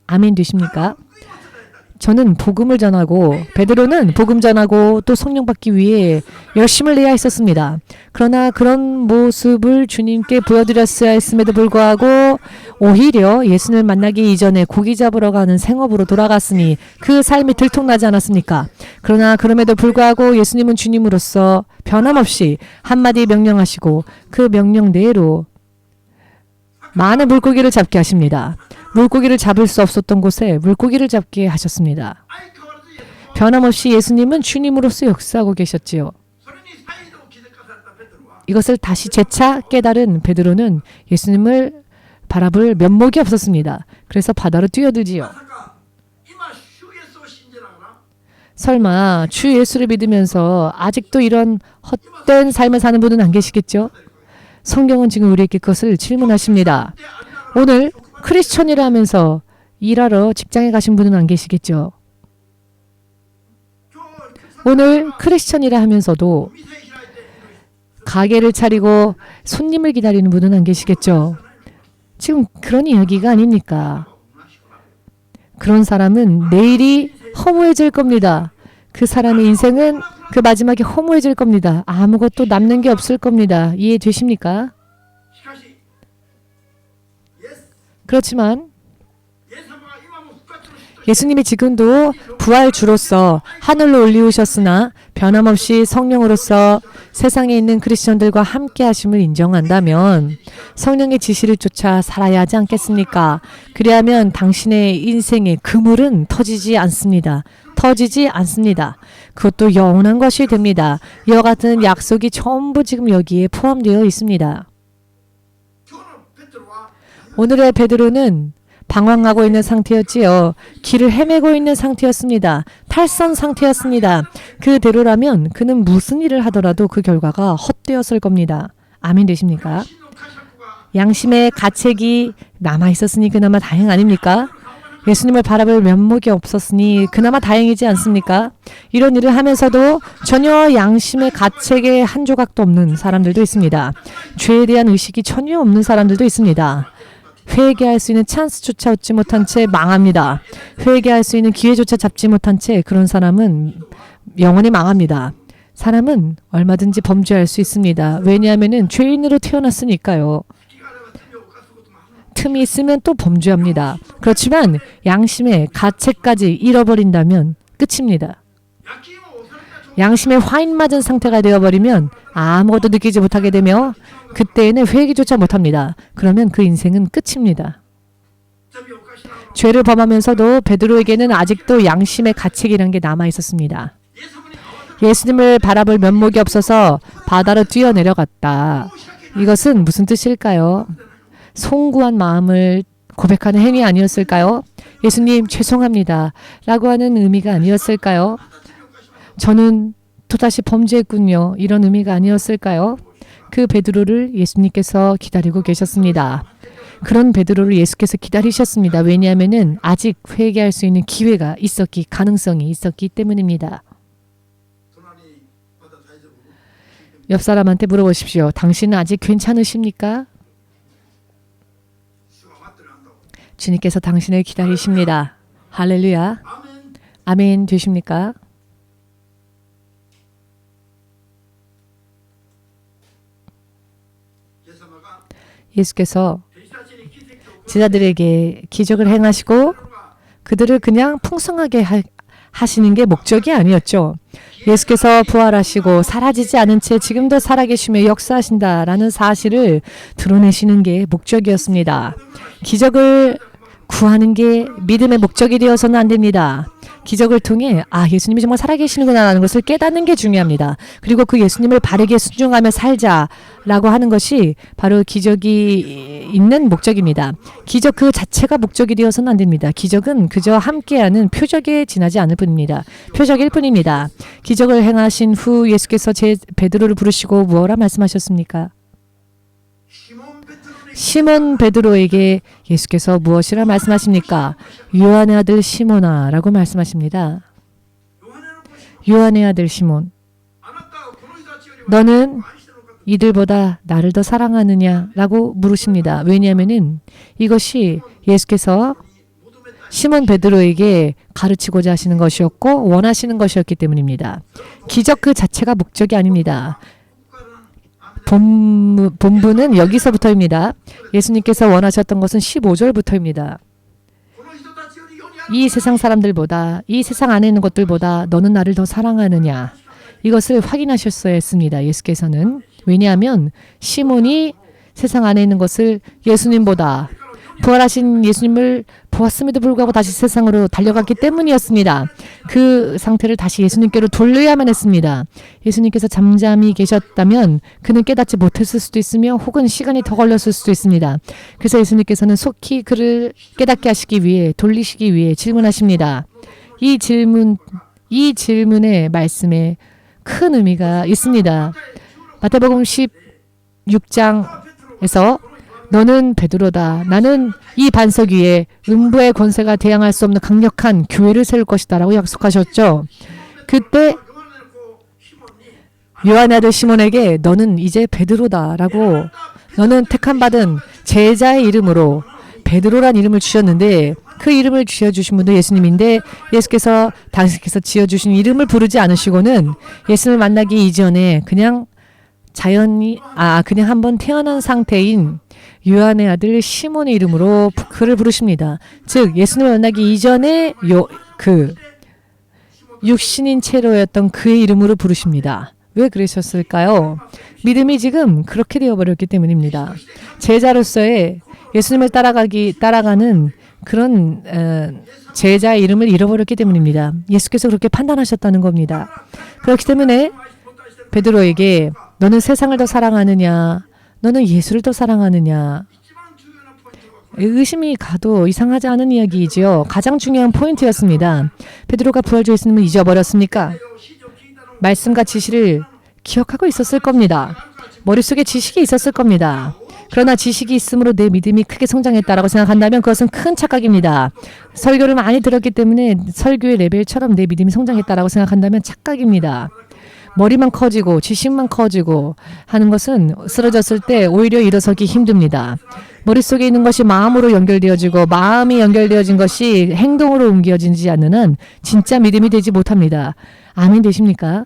아멘 되십니까? 저는 복음을 전하고 베드로는 복음 전하고 또 성령 받기 위해 열심을 내야 했었습니다. 그러나 그런 모습을 주님께 보여드렸어야 했음에도 불구하고 오히려 예수님을 만나기 이전에 고기 잡으러 가는 생업으로 돌아갔으니 그 삶이 들통나지 않았습니까? 그러나 그럼에도 불구하고 예수님은 주님으로서 변함없이 한마디 명령하시고 그 명령대로 많은 물고기를 잡게 하십니다. 물고기를 잡을 수 없었던 곳에 물고기를 잡게 하셨습니다. 변함없이 예수님은 주님으로서 역사하고 계셨지요. 이것을 다시 재차 깨달은 베드로는 예수님을 바라볼 면목이 없었습니다. 그래서 바다로 뛰어들지요. 설마 주 예수를 믿으면서 아직도 이런 헛된 삶을 사는 분은 안 계시겠죠? 성경은 지금 우리에게 그것을 질문하십니다. 오늘 크리스천이라 하면서 일하러 직장에 가신 분은 안 계시겠죠? 오늘 크리스천이라 하면서도 가게를 차리고 손님을 기다리는 분은 안 계시겠죠? 지금 그런 이야기가 아닙니까? 그런 사람은 내일이 허무해질 겁니다. 그 사람의 인생은 그 마지막에 허무해질 겁니다. 아무것도 남는 게 없을 겁니다. 이해되십니까? 그렇지만 예수님이 지금도 부활주로서 하늘로 올리우셨으나 변함없이 성령으로서 세상에 있는 크리스천들과 함께 하심을 인정한다면 성령의 지시를 쫓아 살아야 하지 않겠습니까? 그리하면 당신의 인생의 그물은 터지지 않습니다. 터지지 않습니다. 그것도 영원한 것이 됩니다. 이와 같은 약속이 전부 지금 여기에 포함되어 있습니다. 오늘의 베드로는 방황하고 있는 상태였지요. 길을 헤매고 있는 상태였습니다. 탈선 상태였습니다. 그대로라면 그는 무슨 일을 하더라도 그 결과가 헛되었을 겁니다. 아멘 되십니까? 양심의 가책이 남아있었으니 그나마 다행 아닙니까? 예수님을 바라볼 면목이 없었으니 그나마 다행이지 않습니까? 이런 일을 하면서도 전혀 양심의 가책에 한 조각도 없는 사람들도 있습니다. 죄에 대한 의식이 전혀 없는 사람들도 있습니다. 회개할 수 있는 찬스조차 얻지 못한 채 망합니다. 회개할 수 있는 기회조차 잡지 못한 채 그런 사람은 영원히 망합니다. 사람은 얼마든지 범죄할 수 있습니다. 왜냐하면 죄인으로 태어났으니까요. 틈이 있으면 또 범죄합니다. 그렇지만 양심의 가책까지 잃어버린다면 끝입니다. 양심에 화인 맞은 상태가 되어버리면 아무것도 느끼지 못하게 되며 그때에는 회개조차 못합니다. 그러면 그 인생은 끝입니다. 죄를 범하면서도 베드로에게는 아직도 양심의 가책이라는 게 남아있었습니다. 예수님을 바라볼 면목이 없어서 바다로 뛰어내려갔다. 이것은 무슨 뜻일까요? 송구한 마음을 고백하는 행위 아니었을까요? 예수님 죄송합니다 라고 하는 의미가 아니었을까요? 저는 또다시 범죄했군요. 이런 의미가 아니었을까요? 그 베드로를 예수님께서 기다리고 계셨습니다. 그런 베드로를 예수께서 기다리셨습니다. 왜냐하면 아직 회개할 수 있는 기회가 있었기, 가능성이 있었기 때문입니다. 옆 사람한테 물어보십시오. 당신은 아직 괜찮으십니까? 주님께서 당신을 기다리십니다. 할렐루야. 아멘 되십니까? 예수께서 제자들에게 기적을 행하시고 그들을 그냥 풍성하게 하시는 게 목적이 아니었죠. 예수께서 부활하시고 사라지지 않은 채 지금도 살아계시며 역사하신다라는 사실을 드러내시는 게 목적이었습니다. 기적을 구하는 게 믿음의 목적이 되어서는 안 됩니다. 기적을 통해 예수님이 정말 살아계시는구나 라는 것을 깨닫는 게 중요합니다. 그리고 그 예수님을 바르게 순종하며 살자라고 하는 것이 바로 기적이 있는 목적입니다. 기적 그 자체가 목적이 되어서는 안 됩니다. 기적은 그저 함께하는 표적에 지나지 않을 뿐입니다. 표적일 뿐입니다. 기적을 행하신 후 예수께서 베드로를 부르시고 무엇라 말씀하셨습니까? 시몬 베드로에게 예수께서 무엇이라 말씀하십니까? 요한의 아들 시몬아 라고 말씀하십니다. 요한의 아들 시몬, 너는 이들보다 나를 더 사랑하느냐 라고 물으십니다. 왜냐하면 이것이 예수께서 시몬 베드로에게 가르치고자 하시는 것이었고 원하시는 것이었기 때문입니다. 기적 그 자체가 목적이 아닙니다. 본부는 여기서부터입니다. 예수님께서 원하셨던 것은 15절부터입니다. 이 세상 사람들보다, 이 세상 안에 있는 것들보다 너는 나를 더 사랑하느냐. 이것을 확인하셨어야 했습니다. 예수께서는. 왜냐하면 시몬이 세상 안에 있는 것을 예수님보다 부활하신 예수님을 보았음에도 불구하고 다시 세상으로 달려갔기 때문이었습니다. 그 상태를 다시 예수님께로 돌려야만 했습니다. 예수님께서 잠잠히 계셨다면 그는 깨닫지 못했을 수도 있으며 혹은 시간이 더 걸렸을 수도 있습니다. 그래서 예수님께서는 속히 그를 깨닫게 하시기 위해 돌리시기 위해 질문하십니다. 이 질문의 말씀에 큰 의미가 있습니다. 마태복음 16장에서 너는 베드로다. 나는 이 반석 위에 음부의 권세가 대항할 수 없는 강력한 교회를 세울 것이다 라고 약속하셨죠. 그때 요한의 아들 시몬에게 너는 이제 베드로다 라고 너는 택함받은 제자의 이름으로 베드로란 이름을 주셨는데 그 이름을 지어주신 분도 예수님인데 예수께서 당신께서 지어주신 이름을 부르지 않으시고는 예수님을 만나기 이전에 그냥 그냥 한번 태어난 상태인 요한의 아들 시몬의 이름으로 그를 부르십니다. 즉 예수님을 만나기 이전에 육신인 채로였던 그의 이름으로 부르십니다. 왜 그러셨을까요? 믿음이 지금 그렇게 되어버렸기 때문입니다. 제자로서의 예수님을 따라가는 그런 제자의 이름을 잃어버렸기 때문입니다. 예수께서 그렇게 판단하셨다는 겁니다. 그렇기 때문에 베드로에게 너는 세상을 더 사랑하느냐 너는 예수를 더 사랑하느냐 의심이 가도 이상하지 않은 이야기이지요. 가장 중요한 포인트였습니다. 베드로가 부활주 예수님을 잊어버렸습니까? 말씀과 지시를 기억하고 있었을 겁니다. 머릿속에 지식이 있었을 겁니다. 그러나 지식이 있으므로 내 믿음이 크게 성장했다라고 생각한다면 그것은 큰 착각입니다. 설교를 많이 들었기 때문에 설교의 레벨처럼 내 믿음이 성장했다라고 생각한다면 착각입니다. 머리만 커지고 지식만 커지고 하는 것은 쓰러졌을 때 오히려 일어서기 힘듭니다. 머릿속에 있는 것이 마음으로 연결되어지고 마음이 연결되어진 것이 행동으로 옮겨지지 않는 한 진짜 믿음이 되지 못합니다. 아멘 되십니까?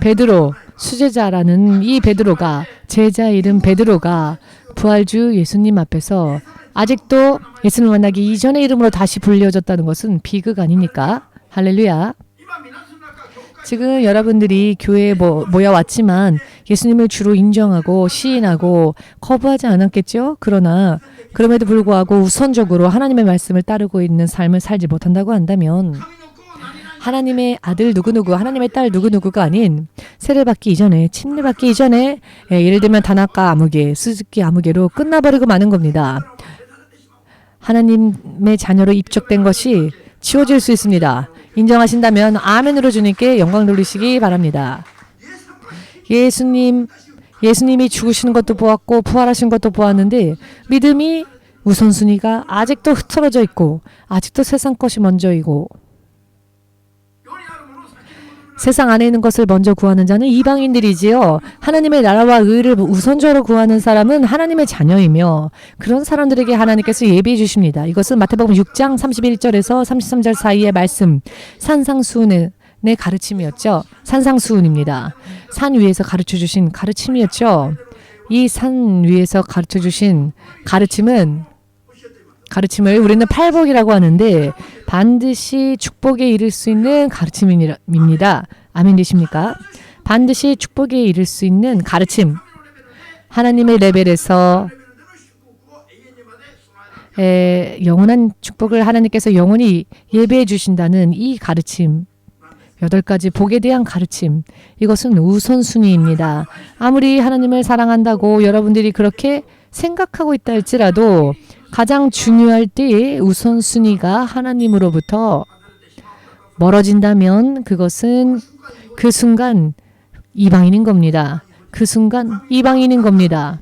베드로, 수제자라는 이 베드로가 제자 이름 베드로가 부활주 예수님 앞에서 아직도 예수님을 만나기 이전의 이름으로 다시 불려졌다는 것은 비극 아닙니까? 할렐루야. 지금 여러분들이 교회에 모여왔지만 예수님을 주로 인정하고 시인하고 거부하지 않았겠죠? 그러나 그럼에도 불구하고 우선적으로 하나님의 말씀을 따르고 있는 삶을 살지 못한다고 한다면 하나님의 아들 누구누구, 하나님의 딸 누구누구가 아닌 세례받기 이전에, 침례받기 이전에 예를 들면 다나카 아무개, 스즈키 아무개로 끝나버리고 마는 겁니다. 하나님의 자녀로 입적된 것이 지워질 수 있습니다. 인정하신다면 아멘으로 주님께 영광 돌리시기 바랍니다. 예수님이 죽으시는 것도 보았고 부활하신 것도 보았는데 믿음이 우선순위가 아직도 흐트러져 있고 아직도 세상 것이 먼저이고 세상 안에 있는 것을 먼저 구하는 자는 이방인들이지요. 하나님의 나라와 의를 우선적으로 구하는 사람은 하나님의 자녀이며 그런 사람들에게 하나님께서 예비해 주십니다. 이것은 마태복음 6장 31절에서 33절 사이의 말씀 산상수훈의 가르침이었죠. 산상수훈입니다. 산 위에서 가르쳐 주신 가르침이었죠. 이 산 위에서 가르쳐 주신 가르침을 우리는 팔복이라고 하는데 반드시 축복에 이를 수 있는 가르침입니다. 아멘 되십니까? 반드시 축복에 이를 수 있는 가르침. 하나님의 레벨에서 영원한 축복을 하나님께서 영원히 예배해 주신다는 이 가르침. 8가지 복에 대한 가르침. 이것은 우선순위입니다. 아무리 하나님을 사랑한다고 여러분들이 그렇게 생각하고 있다 할지라도 가장 중요할 때의 우선순위가 하나님으로부터 멀어진다면 그것은 그 순간 이방인인 겁니다. 그 순간 이방인인 겁니다.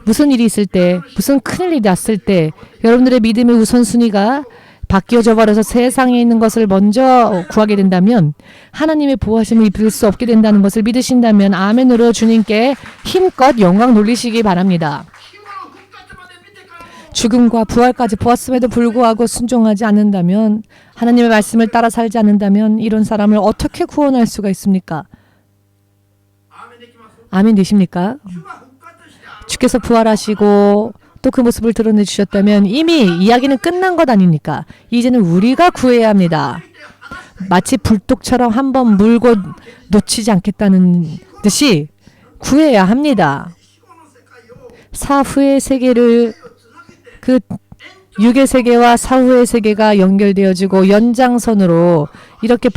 무슨 일이 있을 때, 무슨 큰일이 났을 때 여러분들의 믿음의 우선순위가 바뀌어져 버려서 세상에 있는 것을 먼저 구하게 된다면 하나님의 보호하심을 입을 수 없게 된다는 것을 믿으신다면 아멘으로 주님께 힘껏 영광 돌리시기 바랍니다. 죽음과 부활까지 보았음에도 불구하고 순종하지 않는다면 하나님의 말씀을 따라 살지 않는다면 이런 사람을 어떻게 구원할 수가 있습니까? 아멘 되십니까? 주께서 부활하시고 또 그 모습을 드러내 주셨다면 이미 이야기는 끝난 것 아닙니까? 이제는 우리가 구해야 합니다. 마치 불독처럼 한번 물고 놓치지 않겠다는 듯이 구해야 합니다. 사후의 세계를 그 육의 세계와 사후의 세계가 연결되어지고 연장선으로 이렇게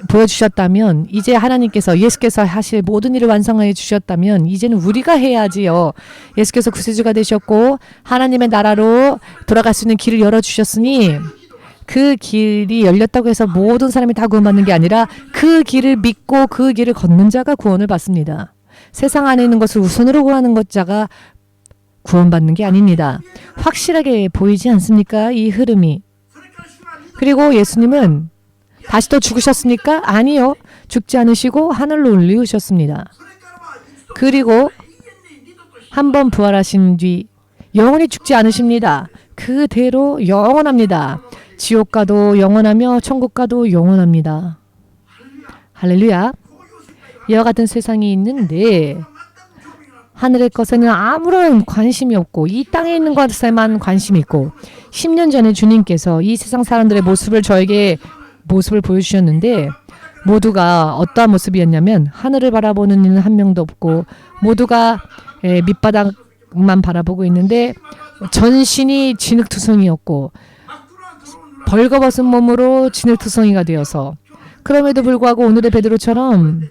보여주셨다면 이제 하나님께서 예수께서 하실 모든 일을 완성해 주셨다면 이제는 우리가 해야지요. 예수께서 구세주가 되셨고 하나님의 나라로 돌아갈 수 있는 길을 열어주셨으니 그 길이 열렸다고 해서 모든 사람이 다 구원받는 게 아니라 그 길을 믿고 그 길을 걷는 자가 구원을 받습니다. 세상 안에 있는 것을 우선으로 구하는 자가 구원받는 게 아닙니다. 확실하게 보이지 않습니까? 이 흐름이. 그리고 예수님은 다시 또 죽으셨습니까? 아니요. 죽지 않으시고 하늘로 올리우셨습니다. 그리고 한 번 부활하신 뒤 영원히 죽지 않으십니다. 그대로 영원합니다. 지옥 가도 영원하며 천국 가도 영원합니다. 할렐루야. 이와 같은 세상이 있는데 하늘의 것에는 아무런 관심이 없고 이 땅에 있는 것에만 관심이 있고 10년 전에 주님께서 이 세상 사람들의 저에게 모습을 보여주셨는데 모두가 어떠한 모습이었냐면 하늘을 바라보는 이는 한 명도 없고 모두가 밑바닥만 바라보고 있는데 전신이 진흙투성이었고 벌거벗은 몸으로 진흙투성이가 되어서 그럼에도 불구하고 오늘의 베드로처럼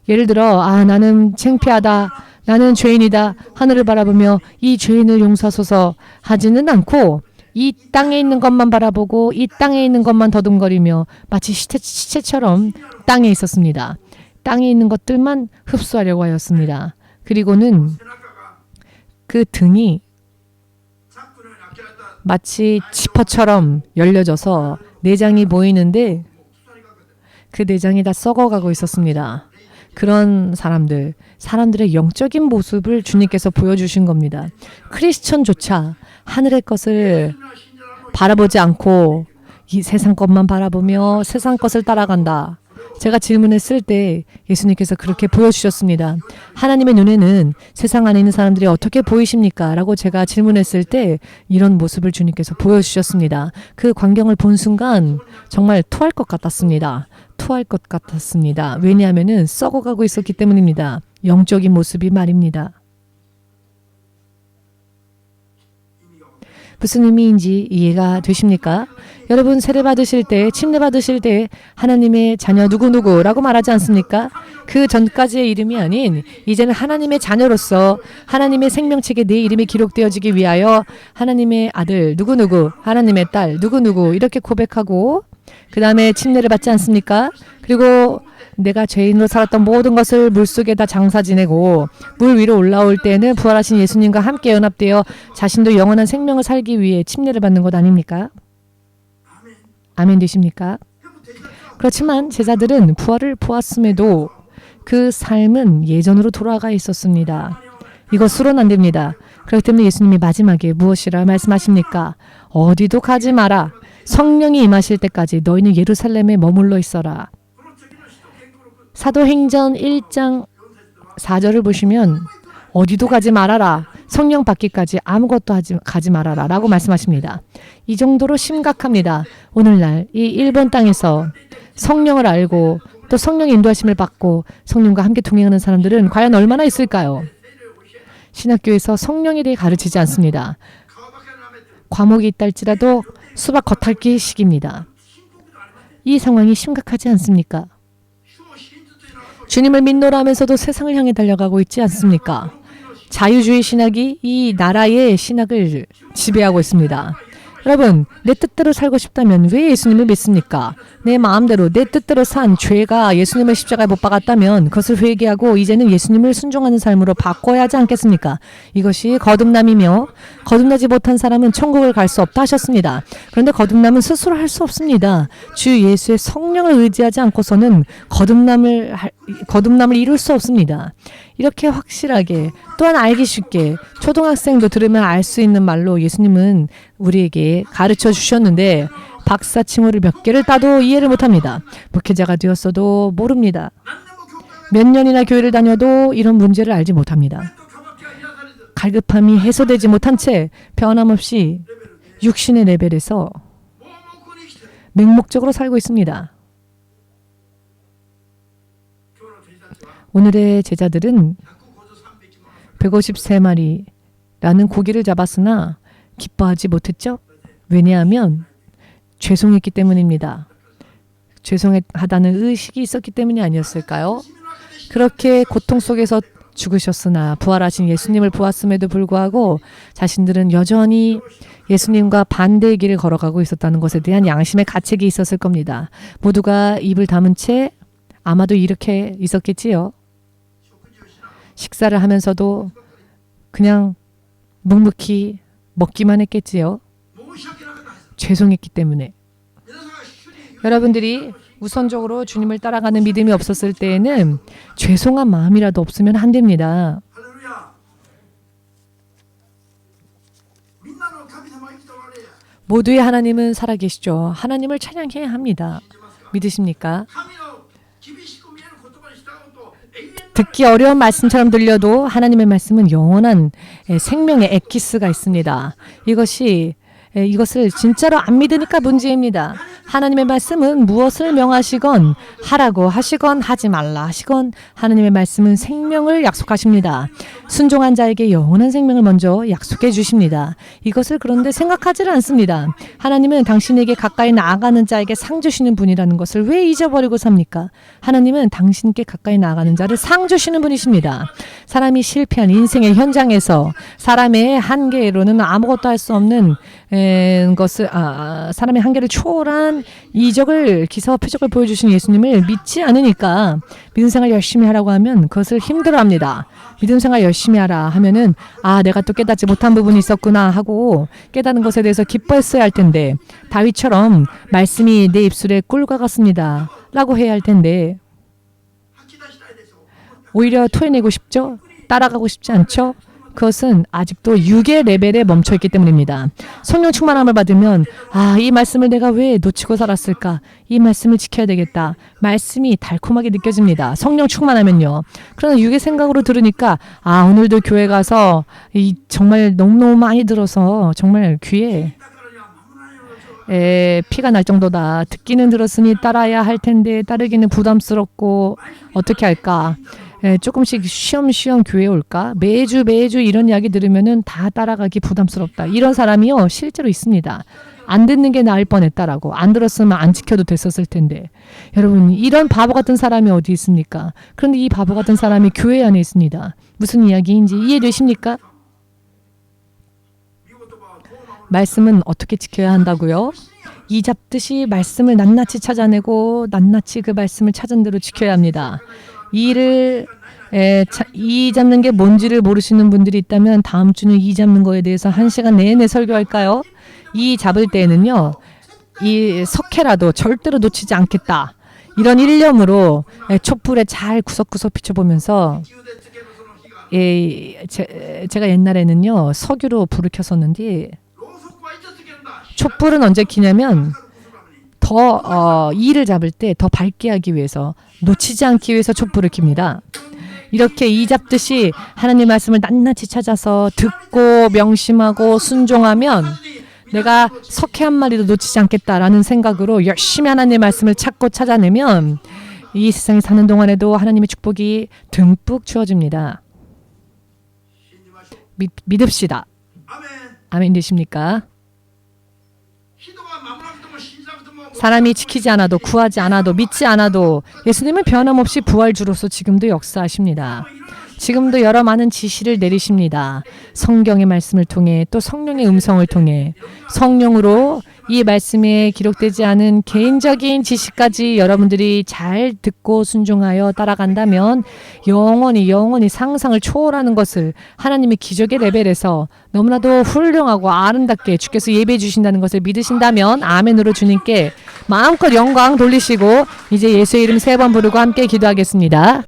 예를 들어 나는 창피하다. 나는 죄인이다. 하늘을 바라보며 이 죄인을 용서하소서 하지는 않고 이 땅에 있는 것만 바라보고 이 땅에 있는 것만 더듬거리며 마치 시체처럼 땅에 있었습니다. 땅에 있는 것들만 흡수하려고 하였습니다. 그리고는 그 등이 마치 지퍼처럼 열려져서 내장이 보이는데 그 내장이 다 썩어가고 있었습니다. 그런 사람들의 영적인 모습을 주님께서 보여주신 겁니다. 크리스천조차 하늘의 것을 바라보지 않고 이 세상 것만 바라보며 세상 것을 따라간다. 제가 질문했을 때 예수님께서 그렇게 보여주셨습니다. 하나님의 눈에는 세상 안에 있는 사람들이 어떻게 보이십니까? 라고 제가 질문했을 때 이런 모습을 주님께서 보여주셨습니다. 그 광경을 본 순간 정말 토할 것 같았습니다. 왜냐하면 썩어가고 있었기 때문입니다. 영적인 모습이 말입니다. 무슨 의미인지 이해가 되십니까? 여러분 세례 받으실 때, 침례 받으실 때 하나님의 자녀 누구누구라고 말하지 않습니까? 그 전까지의 이름이 아닌 이제는 하나님의 자녀로서 하나님의 생명책에 내 이름이 기록되어지기 위하여 하나님의 아들 누구누구, 하나님의 딸 누구누구 이렇게 고백하고 그 다음에 침례를 받지 않습니까? 그리고 내가 죄인으로 살았던 모든 것을 물속에다 장사 지내고 물 위로 올라올 때는 부활하신 예수님과 함께 연합되어 자신도 영원한 생명을 살기 위해 침례를 받는 것 아닙니까? 아멘 되십니까? 그렇지만 제자들은 부활을 보았음에도 그 삶은 예전으로 돌아가 있었습니다. 이것으로는 안 됩니다. 그렇기 때문에 예수님이 마지막에 무엇이라 말씀하십니까? 어디도 가지 마라. 성령이 임하실 때까지 너희는 예루살렘에 머물러 있어라. 사도행전 1장 4절을 보시면 어디도 가지 말아라. 성령 받기까지 아무것도 가지 말아라 라고 말씀하십니다. 이 정도로 심각합니다. 오늘날 이 일본 땅에서 성령을 알고 또 성령의 인도하심을 받고 성령과 함께 동행하는 사람들은 과연 얼마나 있을까요? 신학교에서 성령에 대해 가르치지 않습니다. 과목이 있다 할지라도 수박 겉핥기식입니다. 이 상황이 심각하지 않습니까? 주님을 믿노라 하면서도 세상을 향해 달려가고 있지 않습니까? 자유주의 신학이 이 나라의 신학을 지배하고 있습니다. 여러분, 내 뜻대로 살고 싶다면 왜 예수님을 믿습니까? 내 마음대로 내 뜻대로 산 죄가 예수님을 십자가에 못 박았다면 그것을 회개하고 이제는 예수님을 순종하는 삶으로 바꿔야 하지 않겠습니까? 이것이 거듭남이며 거듭나지 못한 사람은 천국을 갈 수 없다 하셨습니다. 그런데 거듭남은 스스로 할 수 없습니다. 주 예수의 성령을 의지하지 않고서는 거듭남을 이룰 수 없습니다. 이렇게 확실하게 또한 알기 쉽게 초등학생도 들으면 알 수 있는 말로 예수님은 우리에게 가르쳐 주셨는데 박사 칭호를 몇 개를 따도 이해를 못합니다. 목회자가 되었어도 모릅니다. 몇 년이나 교회를 다녀도 이런 문제를 알지 못합니다. 갈급함이 해소되지 못한 채 변함없이 육신의 레벨에서 맹목적으로 살고 있습니다. 오늘의 제자들은 153마리라는 고기를 잡았으나 기뻐하지 못했죠? 왜냐하면 죄송했기 때문입니다. 죄송하다는 의식이 있었기 때문이 아니었을까요? 그렇게 고통 속에서 죽으셨으나 부활하신 예수님을 보았음에도 불구하고 자신들은 여전히 예수님과 반대의 길을 걸어가고 있었다는 것에 대한 양심의 가책이 있었을 겁니다. 모두가 입을 다문 채 아마도 이렇게 있었겠지요. 식사를 하면서도 그냥 묵묵히 먹기만 했겠지요. 죄송했기 때문에. 여러분들이 우선적으로 주님을 따라가는 믿음이 없었을 때에는 죄송한 마음이라도 없으면 안 됩니다. 모두의 하나님은 살아계시죠. 하나님을 찬양해야 합니다. 믿으십니까? 듣기 어려운 말씀처럼 들려도 하나님의 말씀은 영원한 생명의 엑기스가 있습니다. 이것을 진짜로 안 믿으니까 문제입니다. 하나님의 말씀은 무엇을 명하시건 하라고 하시건 하지 말라 하시건 하나님의 말씀은 생명을 약속하십니다. 순종한 자에게 영원한 생명을 먼저 약속해 주십니다. 이것을 그런데 생각하지를 않습니다. 하나님은 당신에게 가까이 나아가는 자에게 상 주시는 분이라는 것을 왜 잊어버리고 삽니까? 하나님은 당신께 가까이 나아가는 자를 상 주시는 분이십니다. 사람이 실패한 인생의 현장에서 사람의 한계로는 아무것도 할 수 없는 사람의 한계를 초월한 이적을 기사와 표적을 보여주신 예수님을 믿지 않으니까 믿음 생활 열심히 하라고 하면 그것을 힘들어합니다. 믿음 생활 열심히 하라 하면은 내가 또 깨닫지 못한 부분이 있었구나 하고 깨닫는 것에 대해서 기뻐했어야 할 텐데 다윗처럼 말씀이 내 입술에 꿀과 같습니다 라고 해야 할 텐데 오히려 토해내고 싶죠? 따라가고 싶지 않죠? 그것은 아직도 육의 레벨에 멈춰있기 때문입니다. 성령 충만함을 받으면 이 말씀을 내가 왜 놓치고 살았을까? 이 말씀을 지켜야 되겠다. 말씀이 달콤하게 느껴집니다. 성령 충만하면요. 그러나 육의 생각으로 들으니까 오늘도 교회 가서 정말 너무너무 많이 들어서 정말 귀에 피가 날 정도다. 듣기는 들었으니 따라야 할 텐데 따르기는 부담스럽고 어떻게 할까? 조금씩 쉬엄쉬엄 교회에 올까? 매주 이런 이야기 들으면은 다 따라가기 부담스럽다. 이런 사람이요 실제로 있습니다. 안 듣는 게 나을 뻔했다라고. 안 들었으면 안 지켜도 됐었을 텐데. 여러분 이런 바보 같은 사람이 어디 있습니까? 그런데 이 바보 같은 사람이 교회 안에 있습니다. 무슨 이야기인지 이해되십니까? 말씀은 어떻게 지켜야 한다고요? 이 잡듯이 말씀을 낱낱이 찾아내고 낱낱이 그 말씀을 찾은 대로 지켜야 합니다. 이 잡는 게 뭔지를 모르시는 분들이 있다면 다음 주는 이 잡는 거에 대해서 1시간 내내 설교할까요? 이 잡을 때에는요. 이 석회라도 절대로 놓치지 않겠다. 이런 일념으로 촛불에 잘 구석구석 비춰보면서 제가 옛날에는요. 석유로 불을 켰었는데 촛불은 언제 켜냐면 더 이를 잡을 때 더 밝게 하기 위해서 놓치지 않기 위해서 촛불을 켭니다. 이렇게 이 잡듯이 하나님 말씀을 낱낱이 찾아서 듣고 명심하고 순종하면 내가 석회 한 마리도 놓치지 않겠다라는 생각으로 열심히 하나님의 말씀을 찾고 찾아내면 이 세상에 사는 동안에도 하나님의 축복이 듬뿍 주어집니다. 믿읍시다. 아멘 되십니까? 사람이 지키지 않아도 구하지 않아도 믿지 않아도 예수님은 변함없이 부활주로서 지금도 역사하십니다. 지금도 여러 많은 지시를 내리십니다. 성경의 말씀을 통해 또 성령의 음성을 통해 성령으로 이 말씀에 기록되지 않은 개인적인 지시까지 여러분들이 잘 듣고 순종하여 따라간다면 영원히 상상을 초월하는 것을 하나님의 기적의 레벨에서 너무나도 훌륭하고 아름답게 주께서 예배해 주신다는 것을 믿으신다면 아멘으로 주님께 마음껏 영광 돌리시고 이제 예수의 이름 3번 부르고 함께 기도하겠습니다.